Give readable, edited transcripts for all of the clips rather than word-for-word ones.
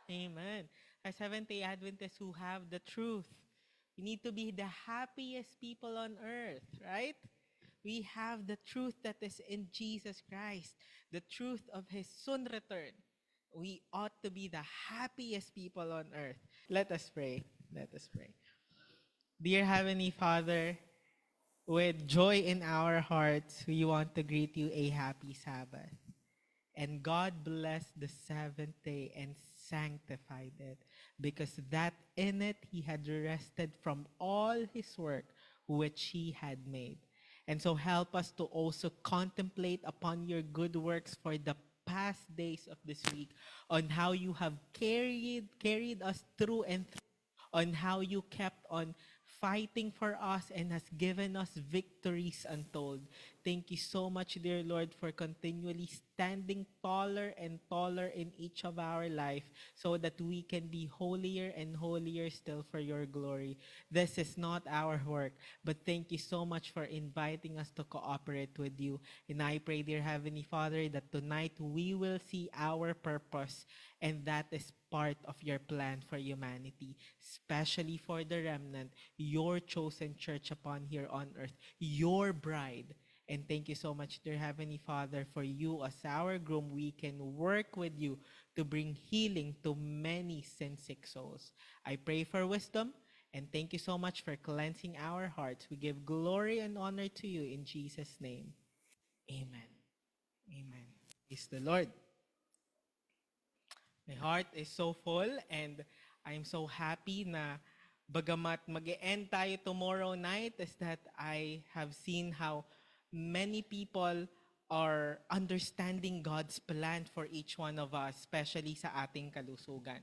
Amen. As Seventh-day Adventists who have the truth, we need to be the happiest people on earth, right? We have the truth that is in Jesus Christ, the truth of His soon return. We ought to be the happiest people on earth. Let us pray. Let us pray. Dear Heavenly Father, with joy in our hearts, we want to greet you a happy Sabbath. And God blessed the seventh day and sanctified it, because that in it he had rested from all his work which he had made. And so help us to also contemplate upon your good works for the past days of this week, on how you have carried us through and through, on how you kept on fighting for us and has given us victories untold. Thank you so much, dear Lord, for continually standing taller and taller in each of our life, so that we can be holier and holier still for your glory. This is not our work, but thank you so much for inviting us to cooperate with you. And I pray, dear Heavenly Father, that tonight we will see our purpose, and that is part of your plan for humanity, especially for the remnant, your chosen church upon here on earth, your bride. And thank you so much, dear Heavenly Father, for you as our groom. We can work with you to bring healing to many sin-sick souls. I pray for wisdom, and thank you so much for cleansing our hearts. We give glory and honor to you in Jesus' name. Amen. Amen. Praise the Lord. My heart is so full, and I'm so happy na bagamat mag-e-end tayo tomorrow night, is that I have seen how many people are understanding God's plan for each one of us, especially sa ating kalusugan.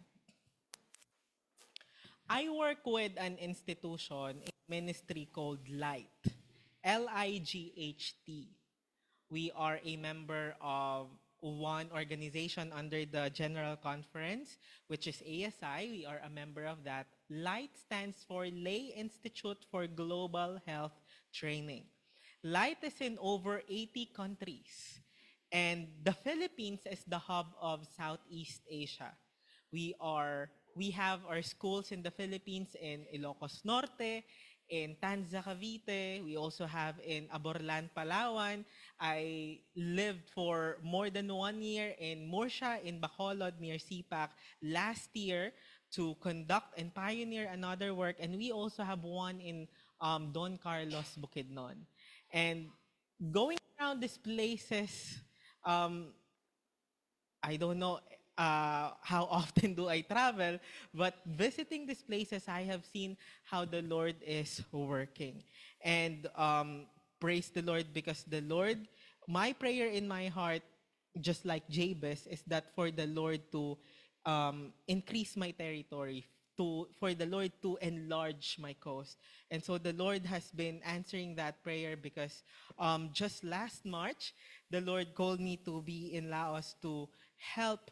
I work with an institution, a ministry called Light, Light. We are a member of one organization under the General Conference, which is ASI. We are a member of that. LIGHT stands for Lay Institute for Global Health Training. LIGHT is in over 80 countries, and the Philippines is the hub of Southeast Asia. We have our schools in the Philippines in Ilocos Norte, in Tanza, Cavite. We also have in Aborlan, Palawan. I lived for more than 1 year in Murcia, in Bacolod, near CPAC, last year to conduct and pioneer another work. And we also have one in Don Carlos, Bukidnon. And going around these places, I don't know how often do I travel, but visiting these places, I have seen how the Lord is working. And praise the Lord, because the Lord, my prayer in my heart, just like Jabez, is that for the Lord to increase my territory, for the Lord to enlarge my coast. And so the Lord has been answering that prayer, because just last March, the Lord called me to be in Laos to help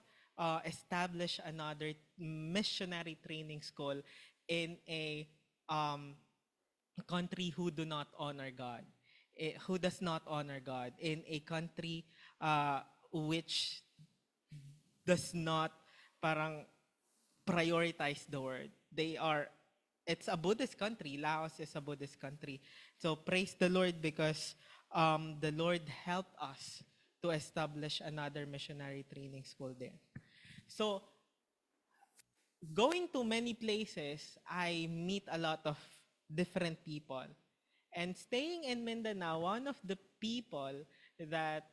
establish another missionary training school in a country who do not honor God, who does not honor God, in a country which does not parang prioritize the word. It's a Buddhist country. Laos is a Buddhist country. So praise the Lord, because the Lord helped us to establish another missionary training school there. So going to many places, I meet a lot of different people. And staying in Mindanao, one of the people that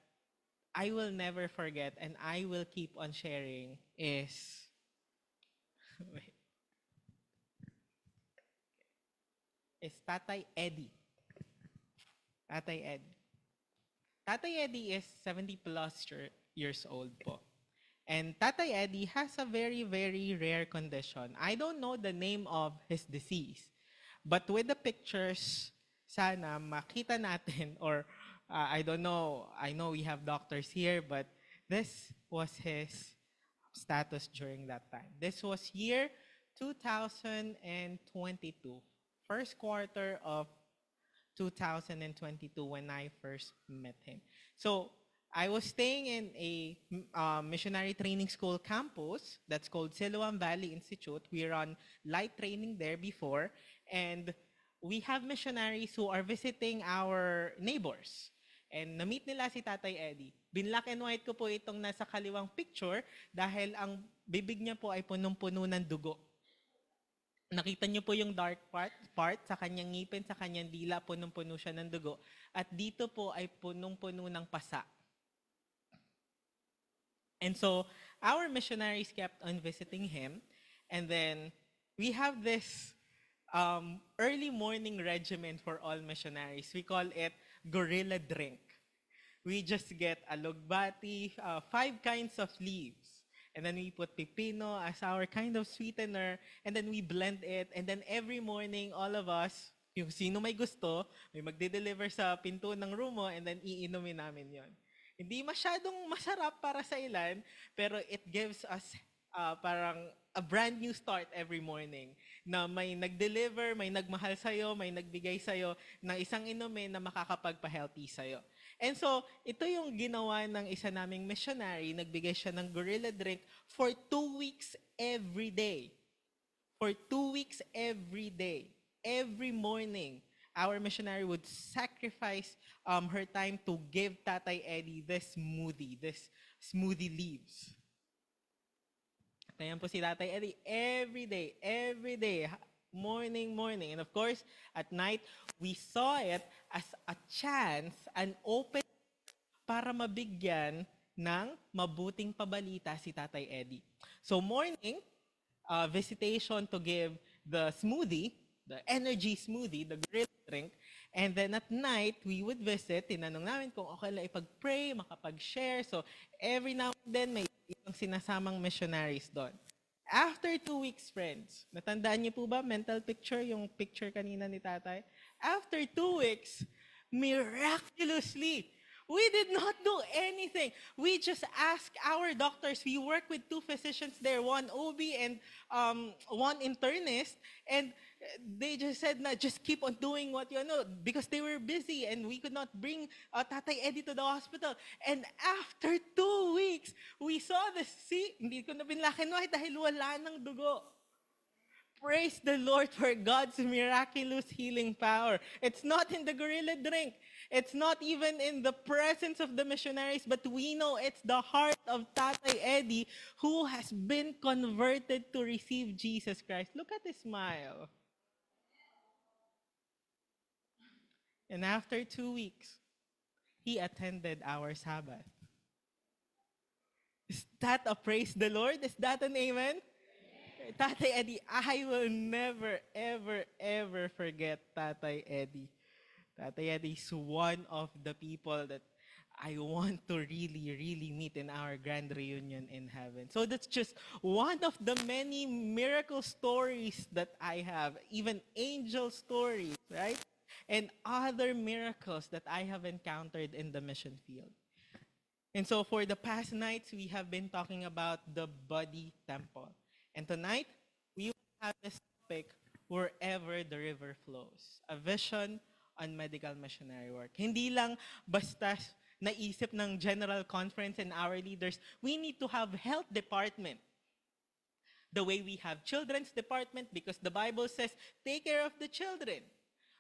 I will never forget and I will keep on sharing is wait, is Tatay Eddie. Tatay Eddie. Tatay Eddie is 70 plus years old po. And Tatay Eddie has a very, very rare condition. I don't know the name of his disease. But with the pictures, sana makita natin, or I don't know, I know we have doctors here, but this was his status during that time. This was year 2022, first quarter of 2022 when I first met him. So I was staying in a missionary training school campus that's called Siloam Valley Institute. We run light training there before, and we have missionaries who are visiting our neighbors. And na-meet nila si Tatay Eddie. Binlock and white ko po itong nasa kaliwang picture dahil ang bibig niya po ay punong-puno ng dugo. Nakita niyo po yung dark part sa kanyang ngipin, sa kanyang dila, punong-puno siya ng dugo. At dito po ay punong-puno ng pasa. And so our missionaries kept on visiting him. And then we have this early morning regimen for all missionaries. We call it gorilla drink. We just get alugbati, 5 kinds of leaves. And then we put pipino as our kind of sweetener. And then we blend it. And then every morning, all of us, yung sino may gusto, may magde-deliver sa pinto ng room mo, and then iinumin namin yon. Hindi masyadong masarap para sa ilan, pero it gives us parang a brand new start every morning. Na may nag-deliver, may nagmahal sa'yo, may nagbigay sa'yo ng isang inumin na makakapagpa-healthy sa'yo. And so, ito yung ginawa ng isa naming missionary. Nagbigay siya ng gorilla drink for 2 weeks every day. For 2 weeks every day. Every morning, our missionary would sacrifice her time to give Tatay Eddie this smoothie leaves. Ayan po si Tatay Eddie every day, morning. And of course, at night, we saw it as a chance, an open para mabigyan ng mabuting pabalita si Tatay Eddie. So morning, visitation to give the smoothie, the energy smoothie, the grill drink. And then at night, we would visit. Tinanong namin kung okay lang ipag-pray, makapag-share. So every now and then, may ibang sinasamang missionaries doon. After 2 weeks, friends, natandaan niyo po ba mental picture, yung picture kanina ni Tatay? After 2 weeks, miraculously, we did not do anything. We just asked our doctors. We work with 2 physicians there, one OB and one internist. And they just said, just keep on doing what you know, because they were busy and we could not bring Tatay Eddie to the hospital. And after 2 weeks, we saw the hindi ko na binlakin dahil wala ng dugo. Praise the Lord for God's miraculous healing power. It's not in the gorilla drink. It's not even in the presence of the missionaries, but we know it's the heart of Tatay Eddie who has been converted to receive Jesus Christ. Look at his smile. And after 2 weeks, he attended our Sabbath. Is that a praise the Lord? Is that an amen? Tatay Eddie, I will never, ever forget Tatay Eddie. Tatay Eddie is one of the people that I want to really meet in our grand reunion in heaven. So that's just one of the many miracle stories that I have, even angel stories, right? And other miracles that I have encountered in the mission field. And so for the past nights, we have been talking about the body temple. And tonight, we will have this topic, Wherever the River Flows, a vision on medical missionary work. Hindi lang basta naisip ng General Conference and our leaders, we need to have health department. The way we have children's department, because the Bible says, take care of the children.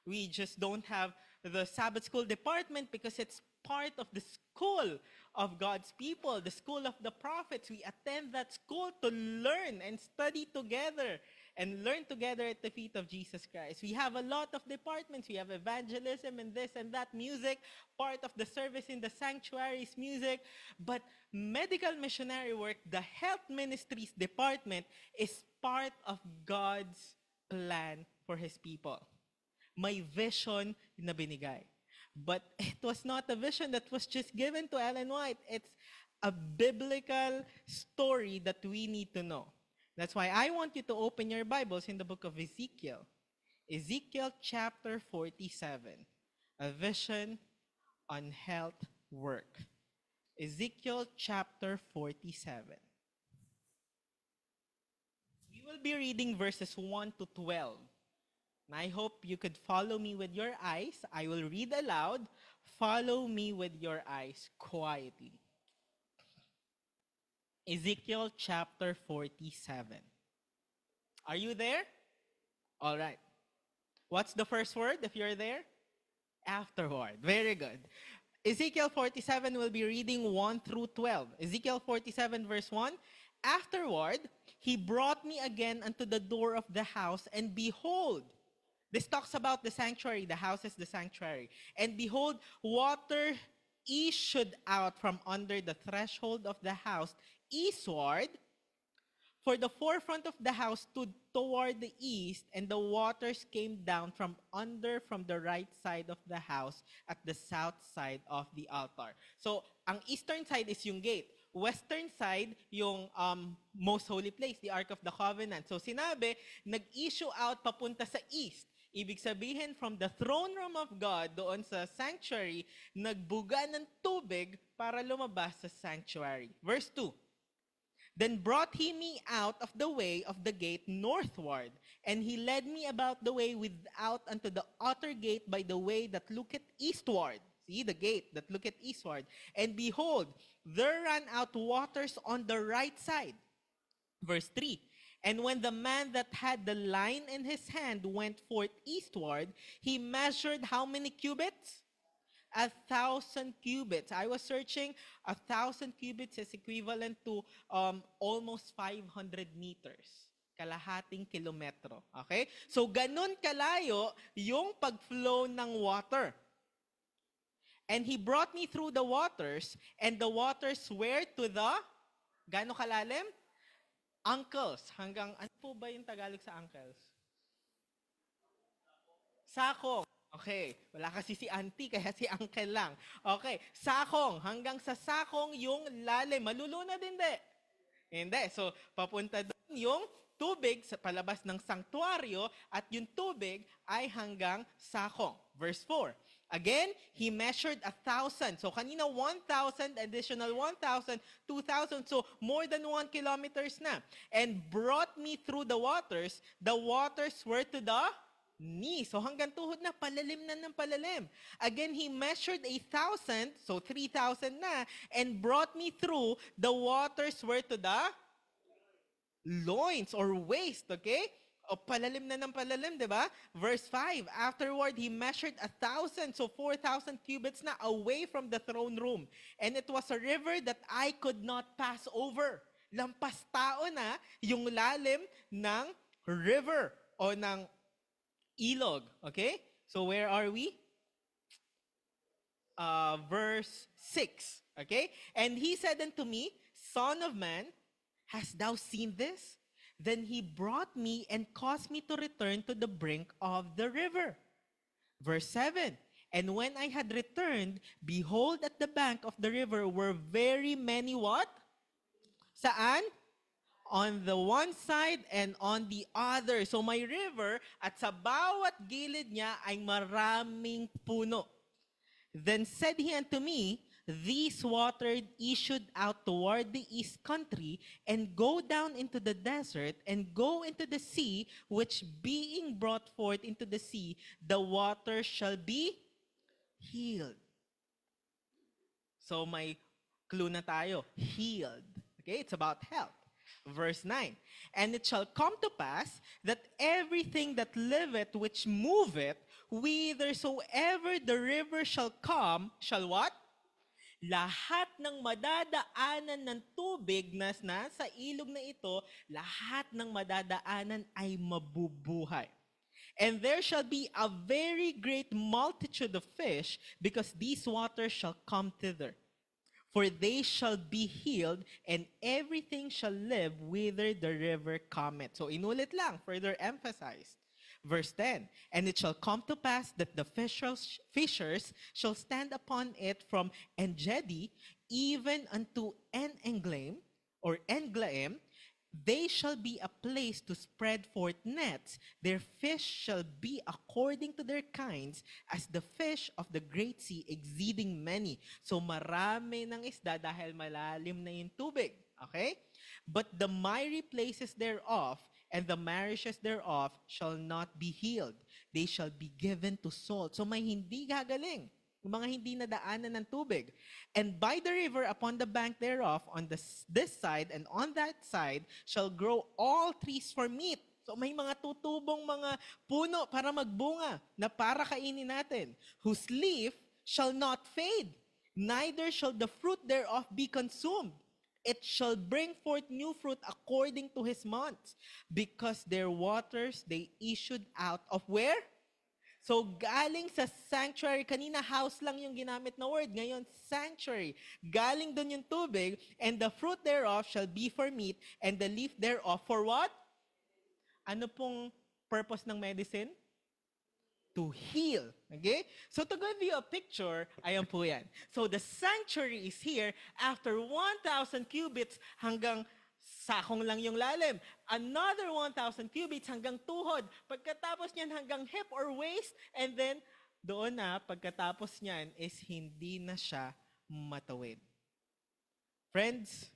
We just don't have the Sabbath school department because it's part of the school of God's people, the school of the prophets. We attend that school to learn and study together and learn together at the feet of Jesus Christ. We have a lot of departments. We have evangelism and this and that, music, part of the service in the sanctuaries, music. But medical missionary work, the health ministries department, is part of God's plan for His people. May vision na binigay. But it was not a vision that was just given to Ellen White. It's a biblical story that we need to know. That's why I want you to open your Bibles in the book of Ezekiel. Ezekiel chapter 47. A vision on health work. Ezekiel chapter 47. We will be reading verses 1 to 12. And I hope you could follow me with your eyes. I will read aloud Follow me with your eyes quietly. Ezekiel chapter 47. Are you there? All right. What's the first word if you're there? Afterward. Very good. Ezekiel 47 will be reading 1 through 12. Ezekiel 47 verse 1. Afterward, he brought me again unto the door of the house, and behold, this talks about the sanctuary. The house is the sanctuary. And behold, water issued out from under the threshold of the house eastward. For the forefront of the house stood toward the east, and the waters came down from the right side of the house at the south side of the altar. So, ang eastern side is yung gate. Western side, yung most holy place, the Ark of the Covenant. So, sinabi, nag-issue out papunta sa east. Ibig sabihin, from the throne room of God, doon sa sanctuary, nagbuga ng tubig para lumabas sa sanctuary. Verse 2. Then brought he me out of the way of the gate northward, and he led me about the way without unto the outer gate by the way that looketh eastward. See, the gate that looketh eastward. And behold, there ran out waters on the right side. Verse 3. And when the man that had the line in his hand went forth eastward, he measured how many cubits? 1,000 cubits. I was searching, 1,000 cubits is equivalent to almost 500 meters. Kalahating kilometro. Okay? So, ganun kalayo yung pag-flow ng water. And he brought me through the waters, and the waters were to the, gaano kalalim? Ankles. Hanggang, ano po ba yung Tagalog sa ankles? Sakong. Okay. Wala kasi si auntie, kaya si uncle lang. Okay. Sakong. Hanggang sa sakong yung lalim. Malulunod hindi. Hindi. So, papunta doon yung tubig sa palabas ng sanktuaryo at yung tubig ay hanggang sakong. Verse 4. Again, he measured 1,000. So, kanina 1,000, additional 1,000, 2,000. So, more than 1 kilometers na. And brought me through the waters. The waters were to the knee. So, hanggang tuhod na, palalim na ng palalim. Again, he measured 1,000, so 3,000 na, and brought me through. The waters were to the loins or waist, okay? O palalim na ng palalim, di ba? Verse 5, afterward, he measured 1,000, so 4,000 cubits na away from the throne room. And it was a river that I could not pass over. Lampas tao na yung lalim ng river o ng ilog. Okay? So where are we? Verse 6. Okay? And he said unto me, Son of man, hast thou seen this? Then he brought me and caused me to return to the brink of the river. Verse 7. And when I had returned, behold, at the bank of the river were very many what? Saan? On the one side and on the other. So may river at sa bawat gilid niya ay maraming puno. Then said he unto me, these waters issued out toward the east country and go down into the desert and go into the sea, which being brought forth into the sea, the water shall be healed. So may clue na tayo, healed. Okay, it's about health. Verse 9, and it shall come to pass that everything that liveth which moveth, whithersoever the river shall come, shall what? Lahat ng madadaanan ng tubig na nasa ilog na ito, lahat ng madadaanan ay mabubuhay. And there shall be a very great multitude of fish, because these waters shall come thither. For they shall be healed, and everything shall live whither the river cometh. So inulit lang, further emphasized. Verse 10, and it shall come to pass that the fishers shall stand upon it from En-gedi even unto En-eglaim, or En-eglaim. They shall be a place to spread forth nets. Their fish shall be according to their kinds, as the fish of the great sea, exceeding many. So marami ng isda dahil malalim na yung tubig. Okay? But the miry places thereof and the marishes thereof shall not be healed. They shall be given to salt. So may hindi gagaling. yung mga hindi nadaanan ng tubig. And by the river, upon the bank thereof, on this side and on that side, shall grow all trees for meat. So may mga tutubong mga puno para magbunga, na para kainin natin, whose leaf shall not fade, neither shall the fruit thereof be consumed. It shall bring forth new fruit according to his months, because their waters they issued out of where? So galing sa sanctuary, kanina house lang yung ginamit na word, ngayon sanctuary. Galing doon yung tubig, and the fruit thereof shall be for meat, and the leaf thereof for what? Ano pong purpose ng medicine? To heal. Okay? So to give you a picture, ayan po yan. So the sanctuary is here after 1,000 cubits hanggang sakong lang yung lalim. Another 1,000 cubits hanggang tuhod. Pagkatapos niyan hanggang hip or waist. And then, doon na, pagkatapos niyan is hindi na siya matawid. Friends,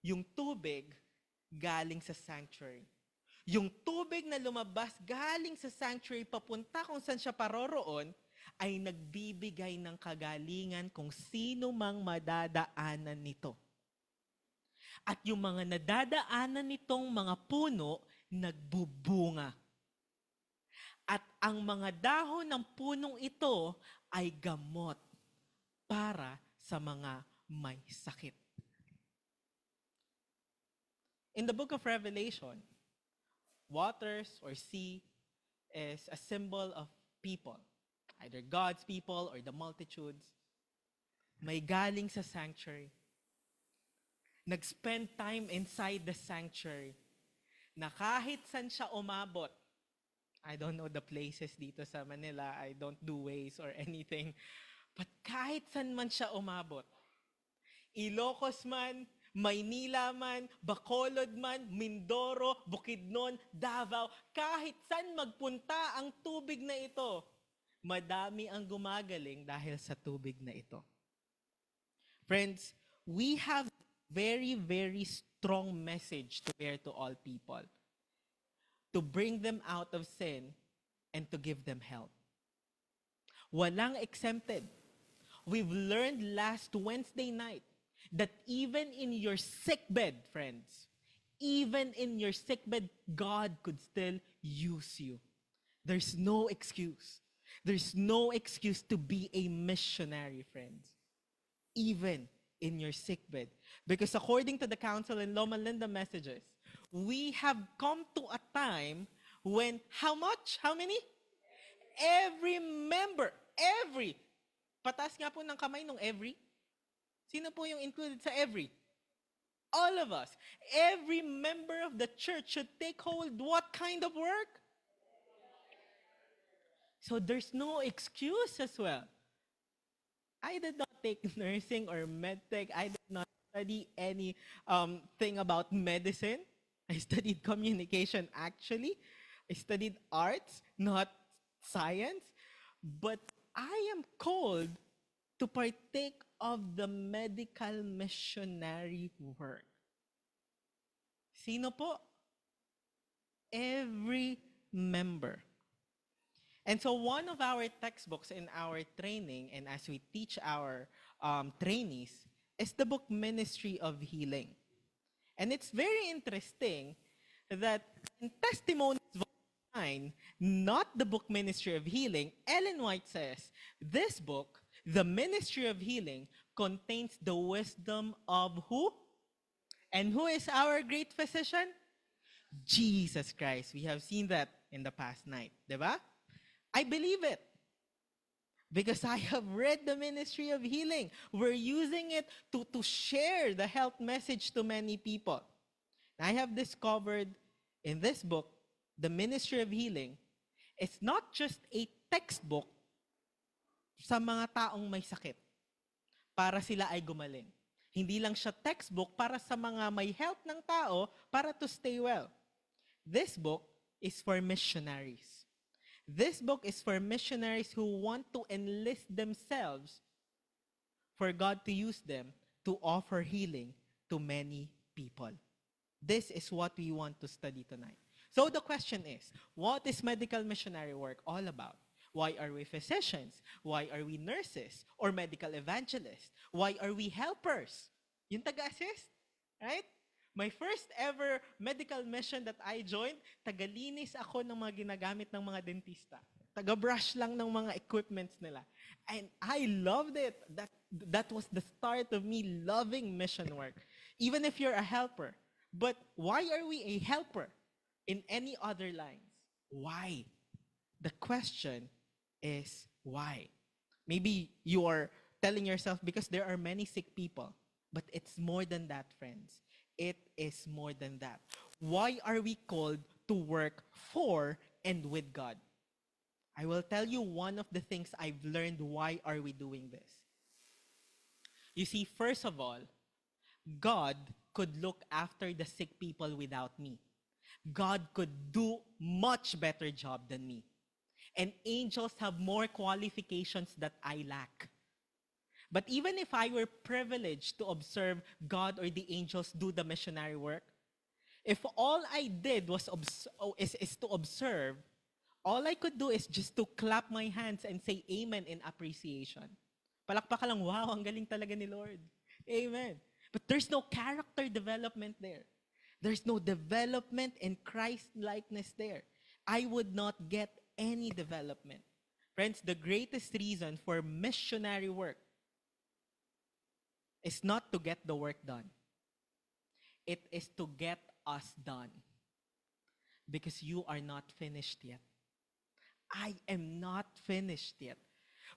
yung tubig galing sa sanctuary. Yung tubig na lumabas galing sa sanctuary papunta kung saan siya paroroon ay nagbibigay ng kagalingan kung sino mang madadaanan nito. At yung mga nadadaanan nitong mga puno, nagbubunga. At ang mga dahon ng punong ito ay gamot para sa mga may sakit. In the book of Revelation, waters or sea is a symbol of people, either God's people or the multitudes. May galing sa sanctuary. Nag-spend time inside the sanctuary, na kahit saan siya umabot. I don't know the places dito sa Manila. I don't do Waze or anything. But kahit saan man siya umabot, Ilocos man, Maynila man, Bacolod man, Mindoro, Bukidnon, Davao, kahit saan magpunta ang tubig na ito, madami ang gumagaling dahil sa tubig na ito. Friends, we have very, very strong message to bear to all people. To bring them out of sin and to give them help. Walang exempted. We've learned last Wednesday night that even in your sickbed, friends, even in your sickbed, God could still use you. There's no excuse. There's no excuse to be a missionary, friends. Even in your sickbed. Because according to the council in Loma Linda messages, we have come to a time when how much? How many? Every member, patas nga po ng kamay nung every. Sino po yung included sa every? All of us. Every member of the church should take hold what kind of work? So there's no excuse as well. I did not take nursing or medtech. I did not study any thing about medicine. I studied communication actually. I studied arts, not science. But I am called to partake of the medical missionary work. Sino po? Every member. And so one of our textbooks in our training and as we teach our trainees is the book Ministry of Healing. And it's very interesting that in Testimonies Volume 9, not the book Ministry of Healing, Ellen White says, this book, the Ministry of Healing, contains the wisdom of who? And who is our great physician? Jesus Christ. We have seen that in the past night. Diba? I believe it. Because I have read the Ministry of Healing. We're using it to share the health message to many people. I have discovered in this book, the Ministry of Healing, it's not just a textbook sa mga taong may sakit para sila ay gumaling. Hindi lang siya textbook para sa mga may health ng tao para to stay well. This book is for missionaries. This book is for missionaries who want to enlist themselves for God to use them to offer healing to many people. This is what we want to study tonight. So the question is, what is medical missionary work all about? Why are we physicians? Why are we nurses or medical evangelists? Why are we helpers? Yung taga-assist, right? My first ever medical mission that I joined, tagalinis ako ng mga ginagamit ng mga dentista. Taga-brush lang ng mga equipments nila. And I loved it. That was the start of me loving mission work. Even if you're a helper. But why are we a helper in any other lines? Why? The question is why? Maybe you are telling yourself because there are many sick people. But it's more than that, friends. It is more than that. Why are we called to work for and with God? I will tell you one of the things I've learned why are we doing this. You see, first of all, God could look after the sick people without me. God could do much better job than me. And angels have more qualifications that I lack. But even if I were privileged to observe God or the angels do the missionary work, if all I did was is to observe, all I could do is just to clap my hands and say amen in appreciation. Palakpakan lang, wow, ang galing talaga ni Lord. Amen. But there's no character development there. There's no development in Christ-likeness there. I would not get any development. Friends, the greatest reason for missionary work is not to get the work done. It is to get us done. Because you are not finished yet. I am not finished yet.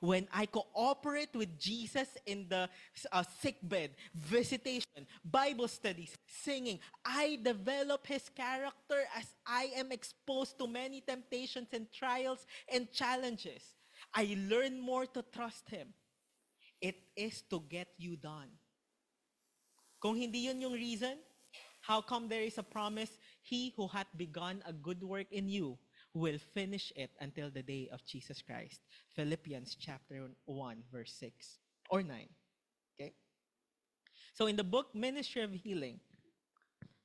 When I cooperate with Jesus in the sickbed, visitation, Bible studies, singing, I develop His character as I am exposed to many temptations and trials and challenges. I learn more to trust Him. It is to get you done. Kung hindi yun yung reason, how come there is a promise, He who hath begun a good work in you will finish it until the day of Jesus Christ. Philippians chapter 1, verse 6 or 9. Okay? So in the book Ministry of Healing,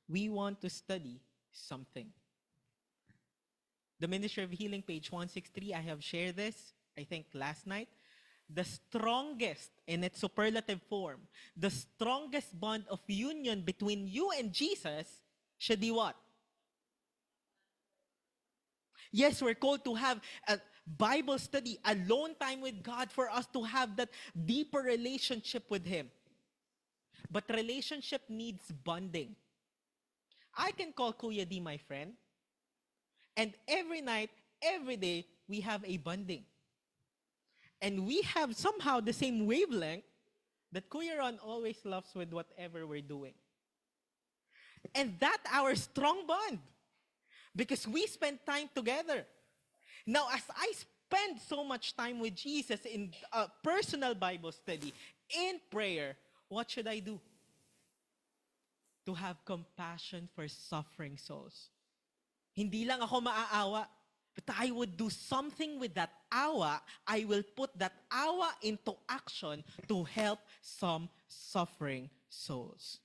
we want to study something. The Ministry of Healing, page 163, I have shared this, I think, last night. The strongest, in its superlative form, the strongest bond of union between you and Jesus should be what? Yes, we're called to have a Bible study, alone time with God for us to have that deeper relationship with Him. But relationship needs bonding. I can call Kuya D my friend, and every night, every day, we have a bonding. And we have somehow the same wavelength that Kuya Ron always loves with whatever we're doing. And that's our strong bond. Because we spend time together. Now, as I spend so much time with Jesus in personal Bible study, in prayer, what should I do? To have compassion for suffering souls. Hindi lang ako maaawa, but I would do something with that awa. I will put that awa into action to help some suffering souls.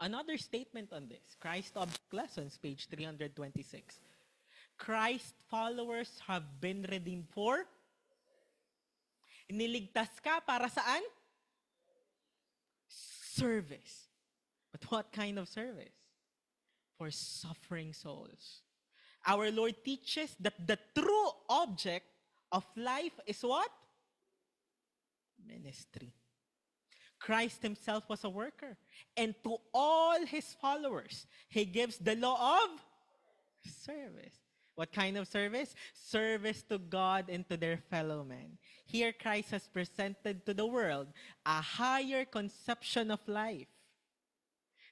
Another statement on this, Christ Object Lessons, page 326. Christ followers have been redeemed for? Niligtas ka para saan? Service. But what kind of service? For suffering souls. Our Lord teaches that the true object of life is what? Ministry. Christ Himself was a worker. And to all His followers, He gives the law of service. What kind of service? Service to God and to their fellow men. Here, Christ has presented to the world a higher conception of life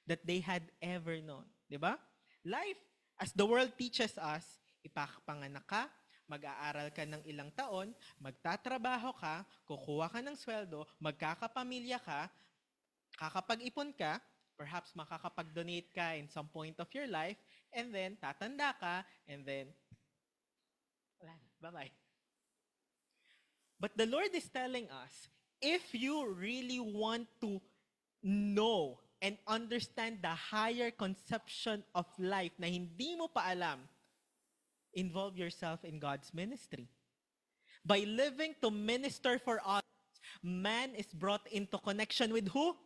that they had ever known. Diba? Life, as the world teaches us, ipapanganak ka, mag-aaral ka ng ilang taon, magtatrabaho ka, kukuha ka ng sweldo, magkakapamilya ka, kakapag-ipon ka, perhaps makakapag-donate ka in some point of your life, and then tatanda ka, and then, bye-bye. But the Lord is telling us, if you really want to know and understand the higher conception of life na hindi mo pa alam, involve yourself in God's ministry. By living to minister for others, man is brought into connection with who?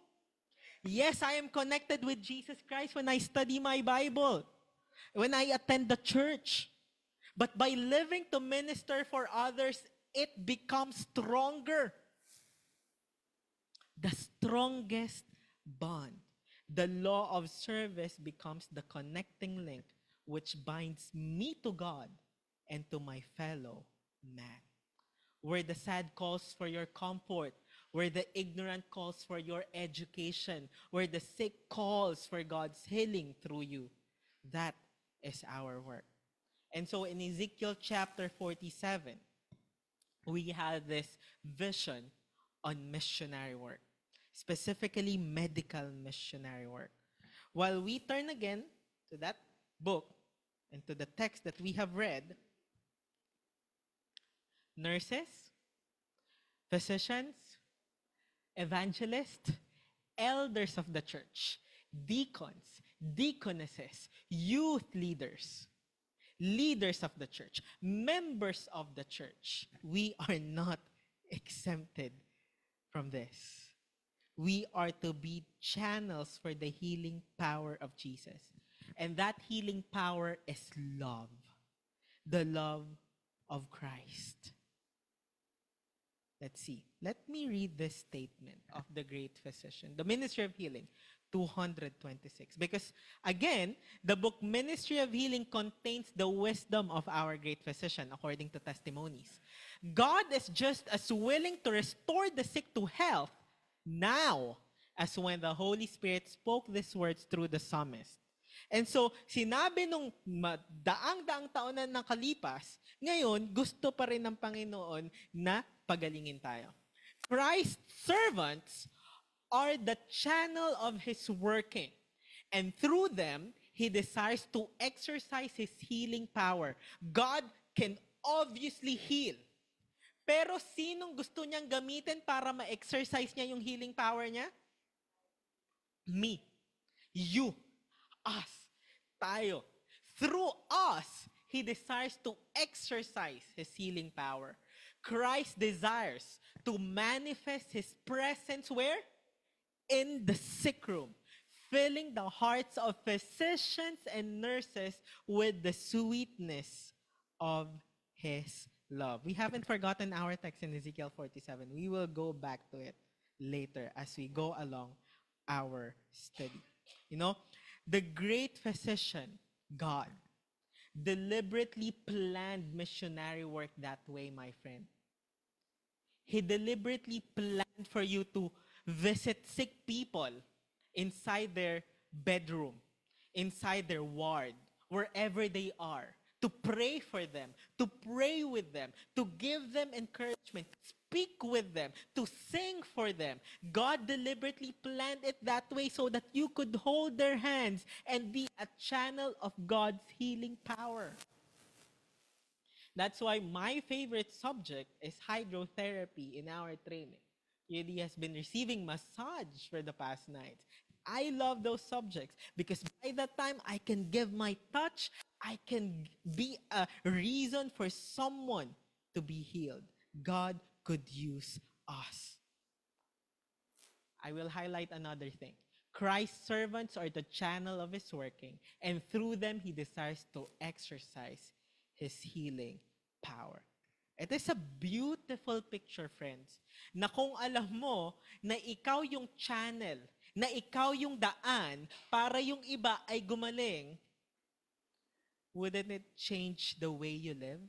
Yes, I am connected with Jesus Christ when I study my Bible, when I attend the church. But by living to minister for others, it becomes stronger. The strongest bond. The law of service becomes the connecting link which binds me to God and to my fellow man. Where the sad calls for your comfort, where the ignorant calls for your education, where the sick calls for God's healing through you. That is our work. And so in Ezekiel chapter 47, we have this vision on missionary work, specifically medical missionary work. While we turn again to that book and to the text that we have read, nurses, physicians, evangelists, elders of the church, deacons, deaconesses, youth leaders, leaders of the church, members of the church, we are not exempted from this. We are to be channels for the healing power of Jesus. And that healing power is love. The love of Christ. Let's see. Let me read this statement of the great physician. The Ministry of Healing, 226. Because again, the book Ministry of Healing contains the wisdom of our great physician according to testimonies. God is just as willing to restore the sick to health now as when the Holy Spirit spoke these words through the psalmist. And so, sinabi nung daang-daang taon na nakalipas, ngayon, gusto pa rin ng Panginoon na pagalingin tayo. Christ's servants are the channel of His working. And through them, He desires to exercise His healing power. God can obviously heal. Pero sinong gusto niyang gamitin para ma-exercise niya yung healing power niya? Me. You. Us. Tayo. Through us, He desires to exercise His healing power. Christ desires to manifest His presence where? In the sick room, filling the hearts of physicians and nurses with the sweetness of His love. We haven't forgotten our text in Ezekiel 47. We will go back to it later as we go along our study. You know, the great physician, God, deliberately planned missionary work that way, my friend. He deliberately planned for you to visit sick people inside their bedroom, inside their ward, wherever they are, to pray for them, to pray with them, to give them encouragement, speak with them, to sing for them. God deliberately planned it that way so that you could hold their hands and be a channel of God's healing power. That's why my favorite subject is hydrotherapy in our training. Yudi has been receiving massage for the past nights. I love those subjects because by that time I can give my touch. I can be a reason for someone to be healed. God could use us. I will highlight another thing. Christ's servants are the channel of His working, and through them, He desires to exercise His healing power. It is a beautiful picture, friends, na kung alam mo na ikaw yung channel, na ikaw yung daan para yung iba ay gumaling, wouldn't it change the way you live?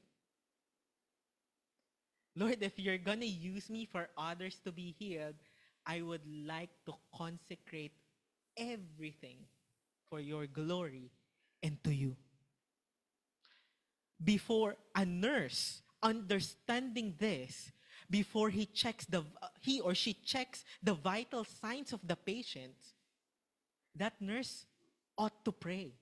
Lord, if you're gonna use me for others to be healed, I would like to consecrate everything for your glory and to you. Before a nurse understanding this, before he or she checks the vital signs of the patient, that nurse ought to pray.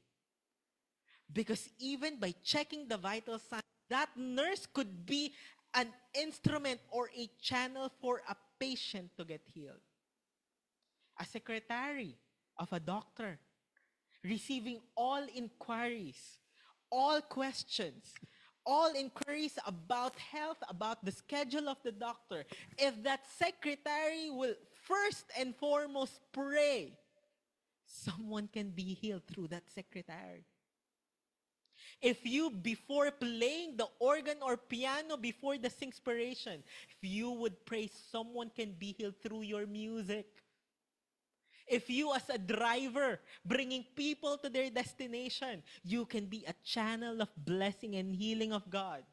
Because even by checking the vital signs, that nurse could be an instrument or a channel for a patient to get healed. A secretary of a doctor, receiving all inquiries, all questions, all inquiries about health, about the schedule of the doctor, if that secretary will first and foremost pray, someone can be healed through that secretary. If you, before playing the organ or piano before the singspiration, if you would pray, someone can be healed through your music. If you as a driver, bringing people to their destination, you can be a channel of blessing and healing of God.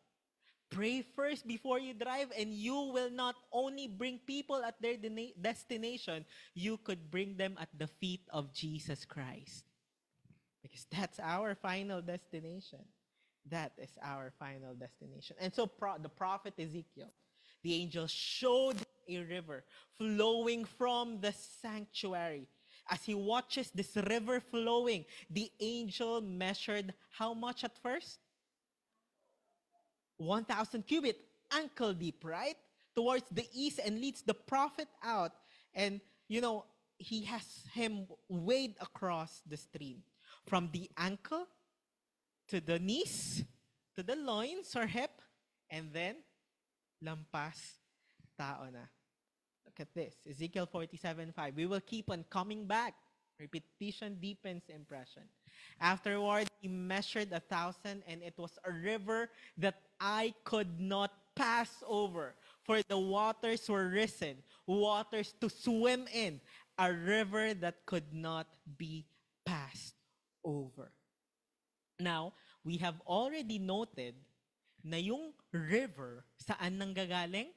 Pray first before you drive, and you will not only bring people at their destination, you could bring them at the feet of Jesus Christ. Because that's our final destination. That is our final destination. And so the prophet Ezekiel, the angel showed a river flowing from the sanctuary. As he watches this river flowing, the angel measured how much at first? 1,000 cubit, ankle deep, right? Towards the east, and leads the prophet out. And, he has him wade across the stream. From the ankle to the knees, to the loins or hip, and then lampas tao na. Look at this, Ezekiel 47:5. We will keep on coming back. Repetition deepens impression. Afterward, he measured 1,000, and it was a river that I could not pass over, for the waters were risen, waters to swim in, a river that could not be passed over. Now, we have already noted na yung river, saan nanggagaling?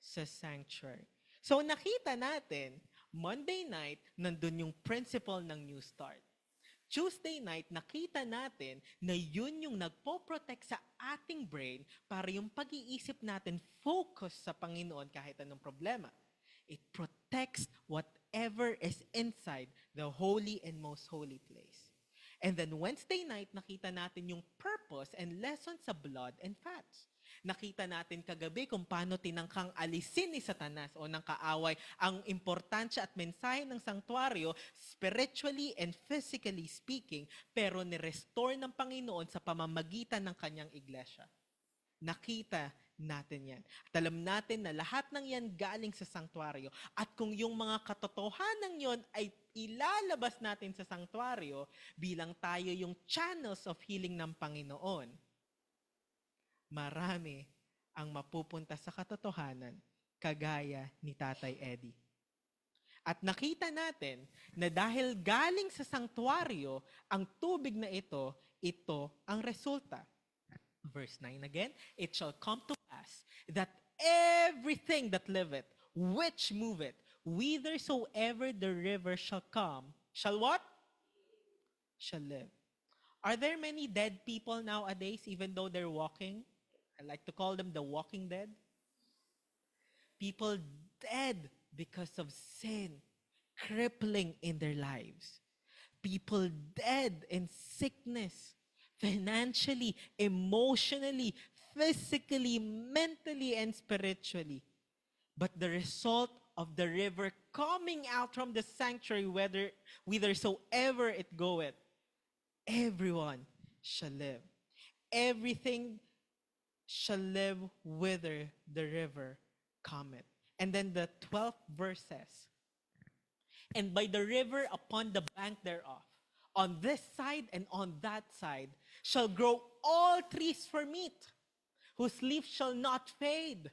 Sa sanctuary. So nakita natin, Monday night, nandun yung principle ng New Start. Tuesday night, nakita natin na yun yung nagpo-protect sa ating brain para yung pag-iisip natin focus sa Panginoon kahit anong problema. It protects whatever is inside the holy and most holy place. And then Wednesday night, nakita natin yung purpose and lessons sa blood and fats. Nakita natin kagabi kung paano tinangkang alisin ni Satanas o ng kaaway ang importansya at mensahe ng sanktuaryo, spiritually and physically speaking, pero ni-restore ng Panginoon sa pamamagitan ng kanyang iglesia. Nakita natin yan. At alam natin na lahat ng yan galing sa sanktuaryo. At kung yung mga katotohanan yon ay ilalabas natin sa sanktuaryo bilang tayo yung channels of healing ng Panginoon, marami ang mapupunta sa katotohanan kagaya ni Tatay Eddie. At nakita natin na dahil galing sa sanktuaryo ang tubig na ito ang resulta. Verse 9 again, it shall come to pass that everything that liveth, which moveth, whithersoever the river shall come, shall what? Shall live. Are there many dead people nowadays, even though they're walking? I like to call them the walking dead. People dead because of sin, crippling in their lives. People dead in sickness, financially, emotionally, physically, mentally, and spiritually. But the result of the river coming out from the sanctuary, whithersoever it goeth, everyone shall live. Everything shall live whither the river cometh. And then the 12th verse says, and by the river upon the bank thereof, on this side and on that side, shall grow all trees for meat, whose leaf shall not fade,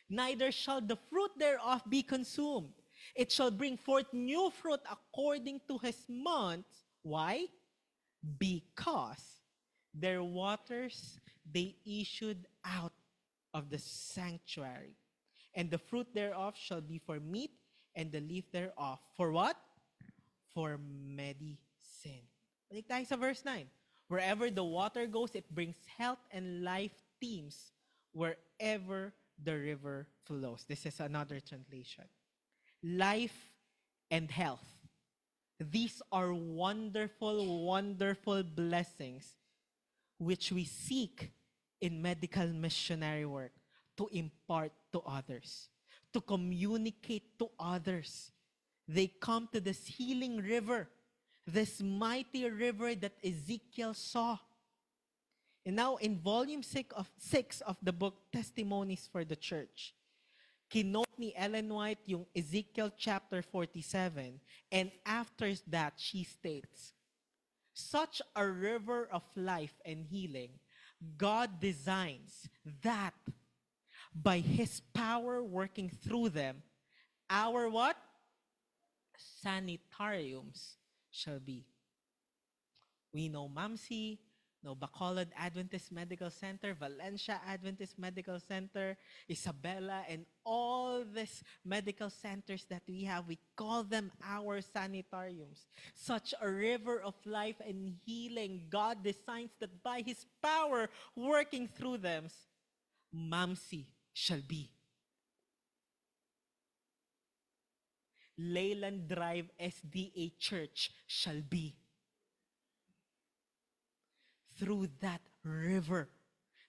neither shall the fruit thereof be consumed. It shall bring forth new fruit according to his months. Why? Because their waters they issued out of the sanctuary. And the fruit thereof shall be for meat, and the leaf thereof for what? For medicine. Balik tayo sa verse 9. Wherever the water goes, it brings health and life teams wherever the river flows. This is another translation. Life and health. These are wonderful, wonderful blessings which we seek in medical missionary work to impart to others, to communicate to others. They come to this healing river, this mighty river that Ezekiel saw. And now in volume 6 of the book Testimonies for the Church, kinote ni Ellen White yung Ezekiel chapter 47, and after that she states, such a river of life and healing, God designs that by His power working through them, our what? Sanitariums shall be. We know MAMC, no, Bacolod Adventist Medical Center, Valencia Adventist Medical Center, Isabela, and all these medical centers that we have, we call them our sanitariums. Such a river of life and healing, God designs that by His power working through them, MAMC shall be. Leyland Drive SDA Church shall be. Through that river,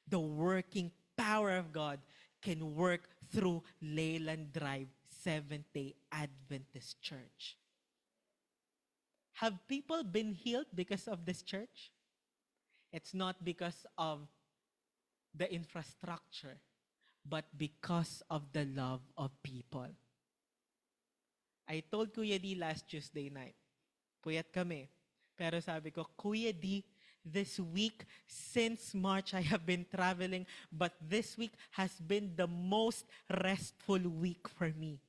the working power of God can work through Leyland Drive Seventh-day Adventist Church. Have people been healed because of this church? It's not because of the infrastructure, but because of the love of people. I told Kuya D last Tuesday night, puyat kami. Pero sabi ko, Kuya D, this week, since March, I have been traveling, but this week has been the most restful week for me.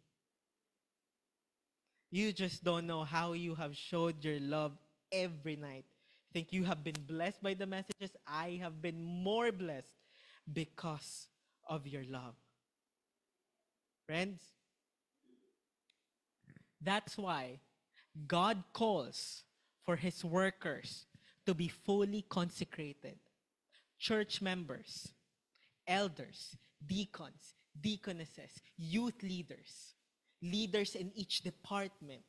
You just don't know how you have showed your love every night. I think you have been blessed by the messages. I have been more blessed because of your love. Friends, that's why God calls for His workers to be fully consecrated. Church members, elders, deacons, deaconesses, youth leaders, leaders in each department,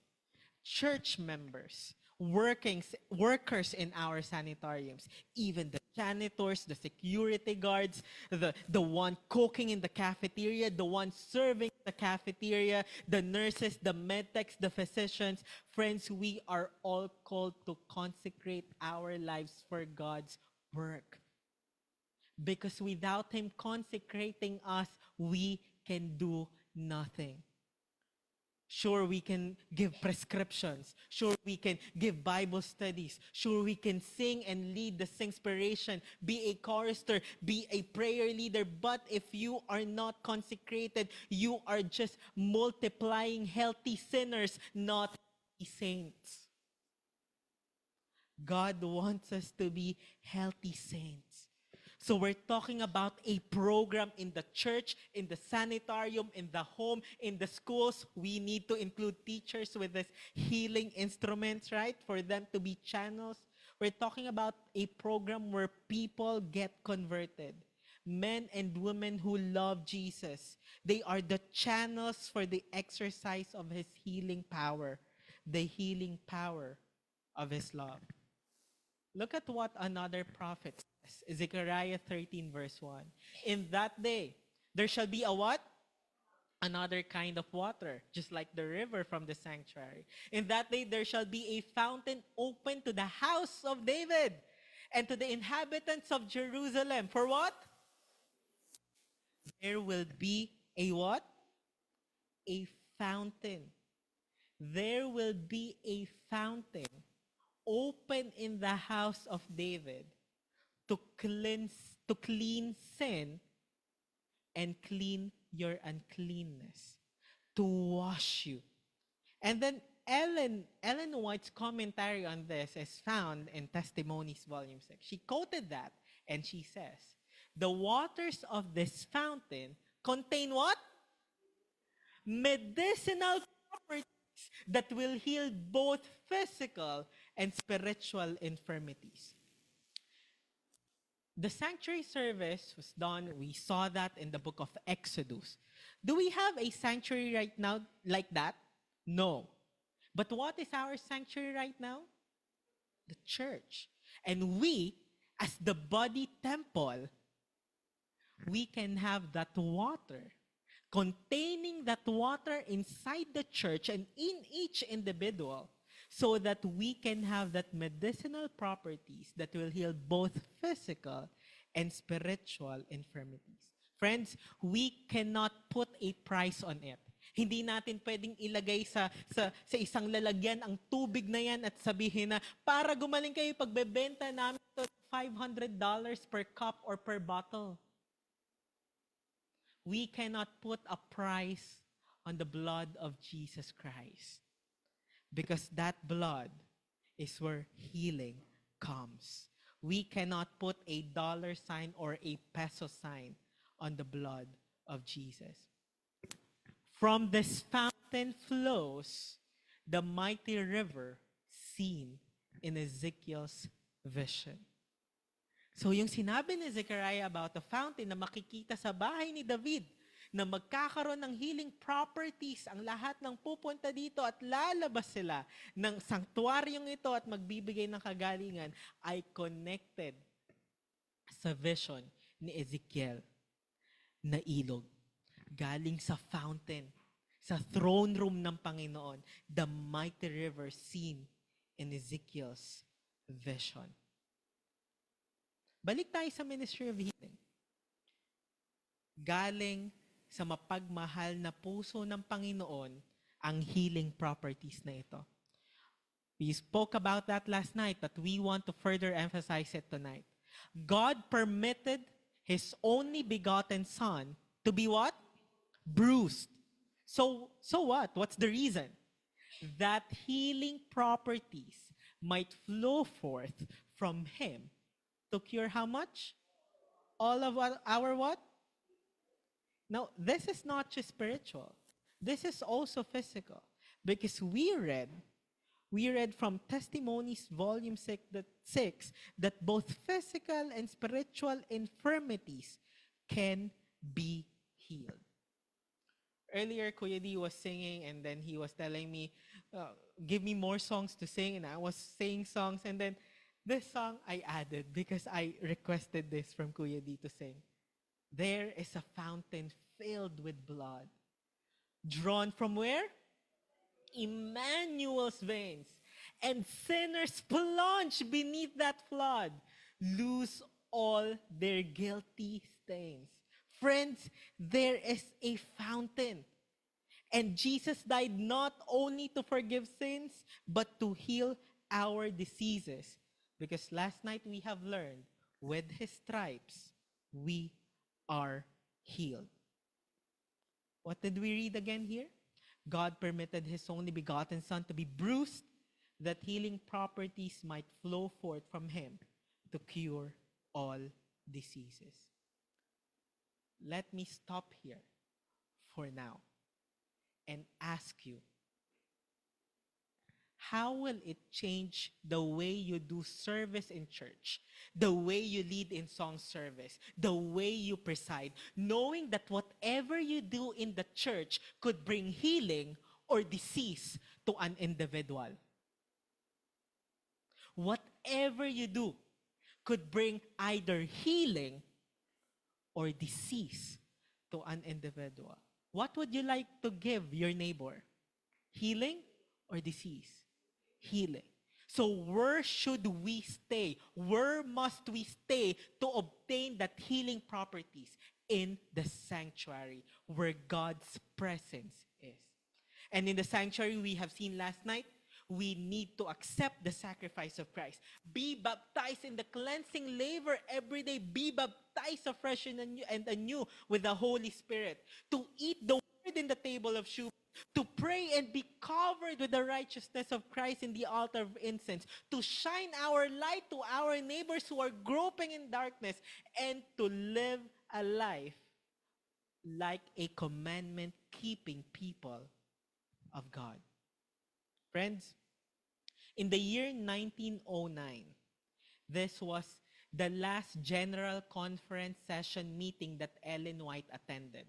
church members, workers in our sanitariums, even the janitors, the security guards, the one cooking in the cafeteria, the one serving the cafeteria, the nurses, the medtechs, the physicians. Friends, we are all called to consecrate our lives for God's work. Because without Him consecrating us, we can do nothing. Sure, we can give prescriptions. Sure, we can give Bible studies. Sure, we can sing and lead the Singspiration, be a chorister, be a prayer leader. But if you are not consecrated, you are just multiplying healthy sinners, not healthy saints. God wants us to be healthy saints. So we're talking about a program in the church, in the sanitarium, in the home, in the schools. We need to include teachers with this healing instruments, right? For them to be channels. We're talking about a program where people get converted. Men and women who love Jesus. They are the channels for the exercise of His healing power. The healing power of His love. Look at what another prophet says. Zechariah 13 verse 1. In that day, there shall be a what? Another kind of water, just like the river from the sanctuary. In that day, there shall be a fountain open to the house of David and to the inhabitants of Jerusalem. For what? There will be a what? A fountain. There will be a fountain open in the house of David to clean sin and clean your uncleanness, to wash you. And then Ellen White's commentary on this is found in Testimonies Volume 6. She quoted that and she says, the waters of this fountain contain what? Medicinal properties that will heal both physical and spiritual infirmities. The sanctuary service was done. We saw that in the book of Exodus. Do we have a sanctuary right now like that? No. But what is our sanctuary right now? The church. And we, as the body temple, we can have that water, containing that water inside the church and in each individual, so that we can have that medicinal properties that will heal both physical and spiritual infirmities. Friends, we cannot put a price on it. Hindi natin pwedeng ilagay sa isang lalagyan ang tubig na yan at sabihin na, para gumaling kayo, pagbebenta namin ito $500 per cup or per bottle. We cannot put a price on the blood of Jesus Christ. Because that blood is where healing comes. We cannot put a dollar sign or a peso sign on the blood of Jesus. From this fountain flows the mighty river seen in Ezekiel's vision. So yung sinabi ni Zechariah about the fountain na makikita sa bahay ni David, na magkakaroon ng healing properties ang lahat ng pupunta dito at lalabas sila ng sanktuaryong ito at magbibigay ng kagalingan, ay connected sa vision ni Ezekiel na ilog. Galing sa fountain, sa throne room ng Panginoon, the mighty river seen in Ezekiel's vision. Balik tayo sa Ministry of Healing. Galing sa mapagmahal na puso ng Panginoon ang healing properties na ito. We spoke about that last night, but we want to further emphasize it tonight. God permitted His only begotten Son to be what? Bruised. So what? What's the reason? That healing properties might flow forth from Him to cure how much? All of our what? Now, this is not just spiritual. This is also physical. Because we read from Testimonies, volume 6, that both physical and spiritual infirmities can be healed. Earlier, Kuya D was singing and then he was telling me, give me more songs to sing. And I was singing songs and then this song I added because I requested this from Kuya D to sing. There is a fountain filled with blood. Drawn from where? Emmanuel's veins. And sinners plunge beneath that flood, lose all their guilty stains. Friends, there is a fountain. And Jesus died not only to forgive sins, but to heal our diseases. Because last night we have learned, with His stripes, we are healed. What did we read again here? God permitted His only begotten Son to be bruised, that healing properties might flow forth from Him to cure all diseases. Let me stop here for now and ask you, how will it change the way you do service in church, the way you lead in song service, the way you preside, knowing that whatever you do in the church could bring healing or disease to an individual? Whatever you do could bring either healing or disease to an individual. What would you like to give your neighbor? Healing or disease? Healing. So where should we stay? Where must we stay to obtain that healing properties? In the sanctuary where God's presence is. And in the sanctuary we have seen last night, we need to accept the sacrifice of Christ. Be baptized in the cleansing laver every day. Be baptized afresh and anew with the Holy Spirit. To eat the word in the table of shewbread. To pray and be covered with the righteousness of Christ in the altar of incense. To shine our light to our neighbors who are groping in darkness. And to live a life like a commandment-keeping people of God. Friends, in the year 1909, this was the last General Conference session meeting that Ellen White attended.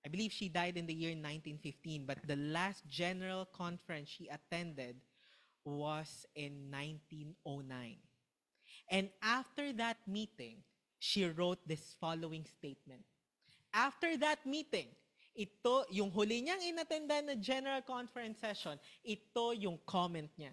I believe she died in the year 1915, but the last General Conference she attended was in 1909. And after that meeting, she wrote this following statement. After that meeting, ito, yung huli niyang inattendan na General Conference session, ito yung comment niya.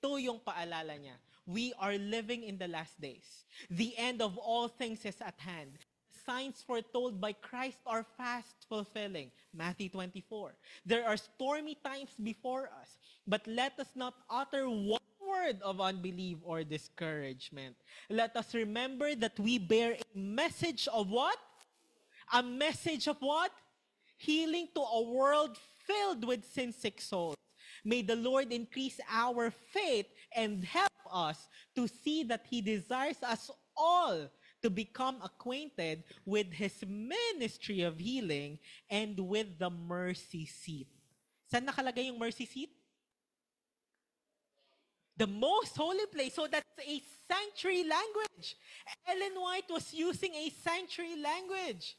Ito yung paalala niya. We are living in the last days. The end of all things is at hand. Signs foretold by Christ are fast fulfilling. Matthew 24. There are stormy times before us, but let us not utter one word of unbelief or discouragement. Let us remember that we bear a message of what? A message of what? Healing to a world filled with sin-sick souls. May the Lord increase our faith and help us to see that He desires us all to become acquainted with His ministry of healing and with the mercy seat. Saan nakalagay yung mercy seat? The most holy place. So that's a sanctuary language. Ellen White was using a sanctuary language.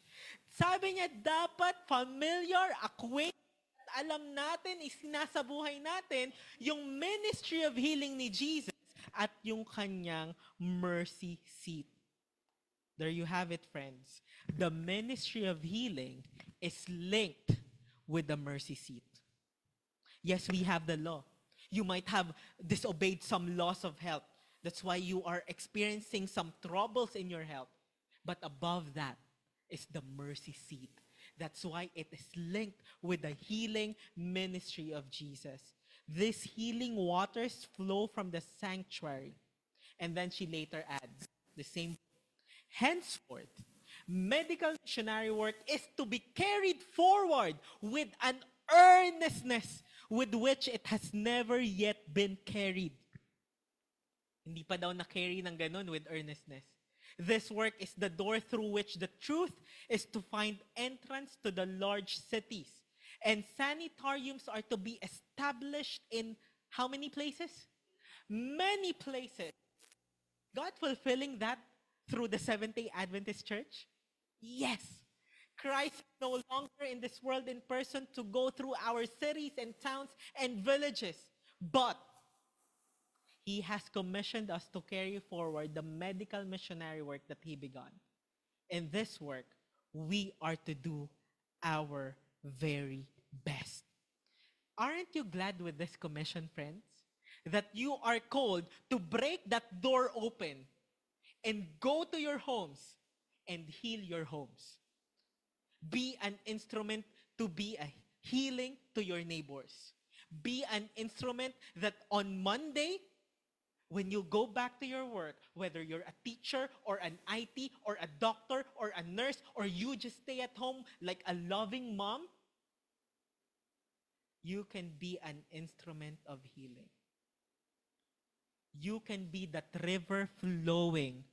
Sabi niya, dapat familiar, acquainted, alam natin, isinasa buhay natin yung ministry of healing ni Jesus at yung kanyang mercy seat. There you have it, friends. The ministry of healing is linked with the mercy seat. Yes, we have the law. You might have disobeyed some laws of health. That's why you are experiencing some troubles in your health. But above that is the mercy seat. That's why it is linked with the healing ministry of Jesus. These healing waters flow from the sanctuary. And then she later adds the same. Henceforth, medical missionary work is to be carried forward with an earnestness with which it has never yet been carried. Hindi pa daw na-carry ng ganun with earnestness. This work is the door through which the truth is to find entrance to the large cities. And sanitariums are to be established in how many places? Many places. God fulfilling that through the Seventh-day Adventist Church? Yes. Christ is no longer in this world in person to go through our cities and towns and villages. But He has commissioned us to carry forward the medical missionary work that He began. In this work, we are to do our very best. Aren't you glad with this commission, friends? That you are called to break that door open and go to your homes and heal your homes. Be an instrument to be a healing to your neighbors. Be an instrument that on Monday, when you go back to your work, whether you're a teacher or an IT or a doctor or a nurse, or you just stay at home like a loving mom, you can be an instrument of healing. You can be that river flowing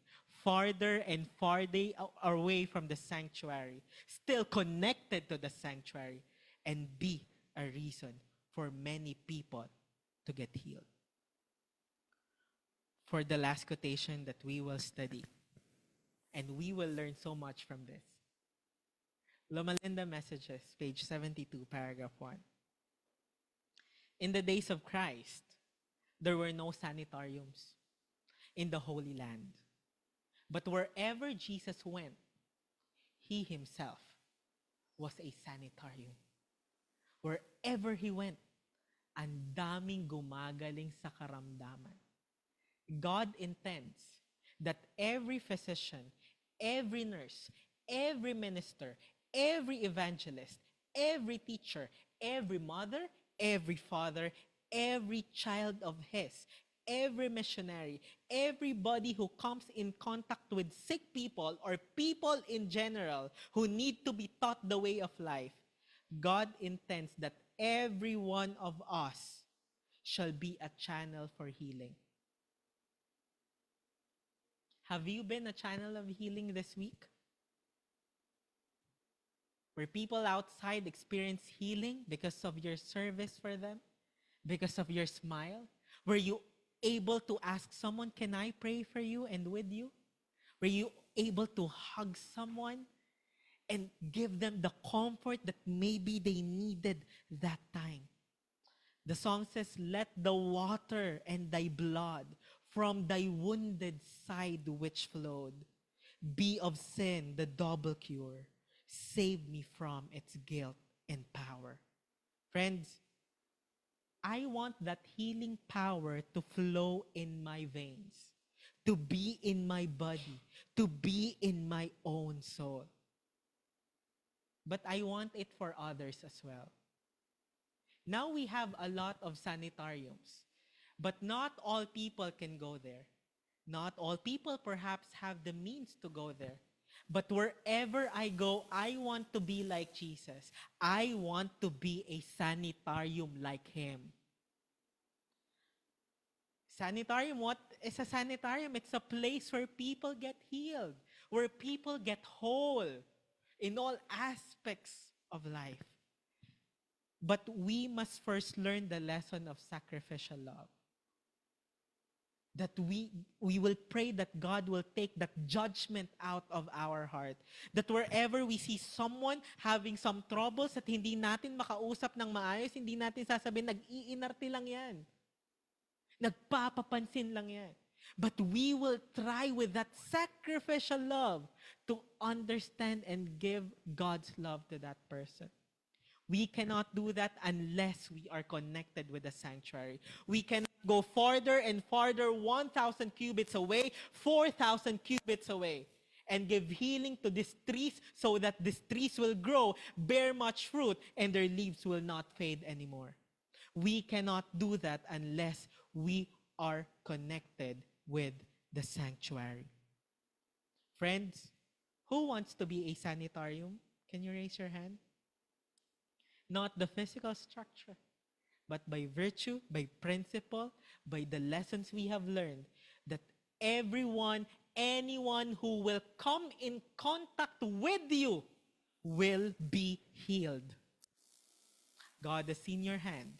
farther and farther away from the sanctuary, still connected to the sanctuary, and be a reason for many people to get healed. For the last quotation that we will study, and we will learn so much from this. Loma Linda Messages, page 72, paragraph 1. In the days of Christ, there were no sanitariums in the Holy Land. But wherever Jesus went, He Himself was a sanitarium. Wherever He went, ang daming gumagaling sa karamdaman. God intends that every physician, every nurse, every minister, every evangelist, every teacher, every mother, every father, every child of His, every missionary, everybody who comes in contact with sick people or people in general who need to be taught the way of life, God intends that every one of us shall be a channel for healing. Have you been a channel of healing this week? Where people outside experience healing because of your service for them? Because of your smile? Were you able to ask someone, can I pray for you and with you? Were you able to hug someone and give them the comfort that maybe they needed that time? The song says, let the water and thy blood from thy wounded side which flowed be of sin the double cure. Save me from its guilt and power. Friends, I want that healing power to flow in my veins, to be in my body, to be in my own soul. But I want it for others as well. Now we have a lot of sanitariums, but not all people can go there. Not all people perhaps have the means to go there. But wherever I go, I want to be like Jesus. I want to be a sanitarium like him. Sanitarium, what is a sanitarium? It's a place where people get healed, where people get whole in all aspects of life. But we must first learn the lesson of sacrificial love. That we will pray that God will take that judgment out of our heart. That wherever we see someone having some troubles at hindi natin makausap ng maayos, hindi natin sasabihin, nag-iinarte lang yan. Nagpapapansin lang yan. But we will try with that sacrificial love to understand and give God's love to that person. We cannot do that unless we are connected with the sanctuary. We cannot go farther and farther, 1,000 cubits away, 4,000 cubits away, and give healing to these trees so that these trees will grow, bear much fruit, and their leaves will not fade anymore. We cannot do that unless we are connected with the sanctuary. Friends, who wants to be a sanitarium? Can you raise your hand? Not the physical structure, but by virtue, by principle, by the lessons we have learned, that everyone, anyone who will come in contact with you will be healed. God has seen your hand.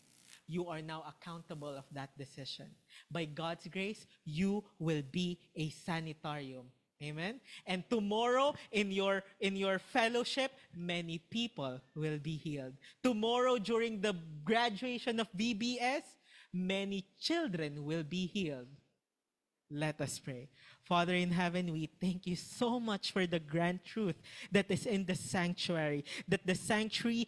You are now accountable of that decision. By God's grace, you will be a sanitarium. Amen. And tomorrow in your fellowship, many people will be healed. Tomorrow during the graduation of VBS, many children will be healed. Let us pray. Father in heaven, we thank you so much for the grand truth that is in the sanctuary. That the sanctuary,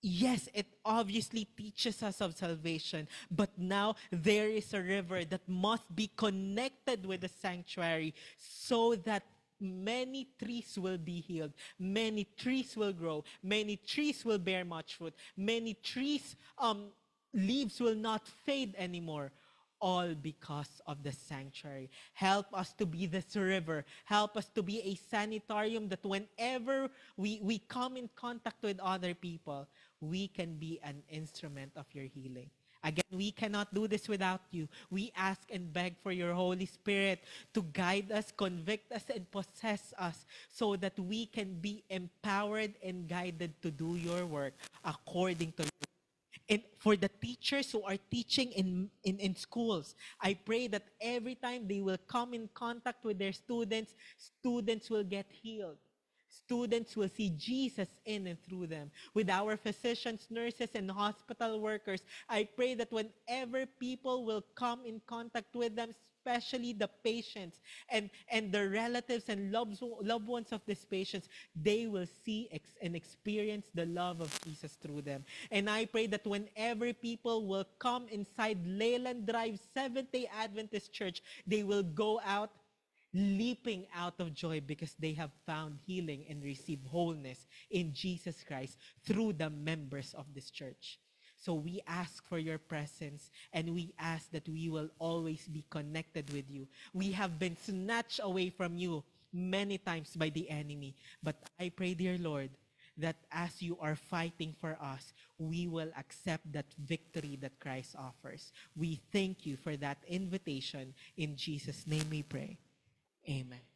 yes, it obviously teaches us of salvation, but now there is a river that must be connected with the sanctuary so that many trees will be healed, many trees will grow, many trees will bear much fruit, many trees, leaves will not fade anymore. All because of the sanctuary. Help us to be this river. Help us to be a sanitarium that whenever we come in contact with other people, we can be an instrument of your healing. Again, we cannot do this without you. We ask and beg for your Holy Spirit to guide us, convict us, and possess us so that we can be empowered and guided to do your work according to your. And for the teachers who are teaching in schools, I pray that every time they will come in contact with their students, students will get healed. Students will see Jesus in and through them. With our physicians, nurses, and hospital workers, I pray that whenever people will come in contact with them, especially the patients and the relatives and loved ones of these patients, they will see and experience the love of Jesus through them. And I pray that whenever people will come inside Leyland Drive Seventh-day Adventist Church, they will go out leaping out of joy because they have found healing and received wholeness in Jesus Christ through the members of this church. So we ask for your presence, and we ask that we will always be connected with you. We have been snatched away from you many times by the enemy. But I pray, dear Lord, that as you are fighting for us, we will accept that victory that Christ offers. We thank you for that invitation. In Jesus' name we pray. Amen.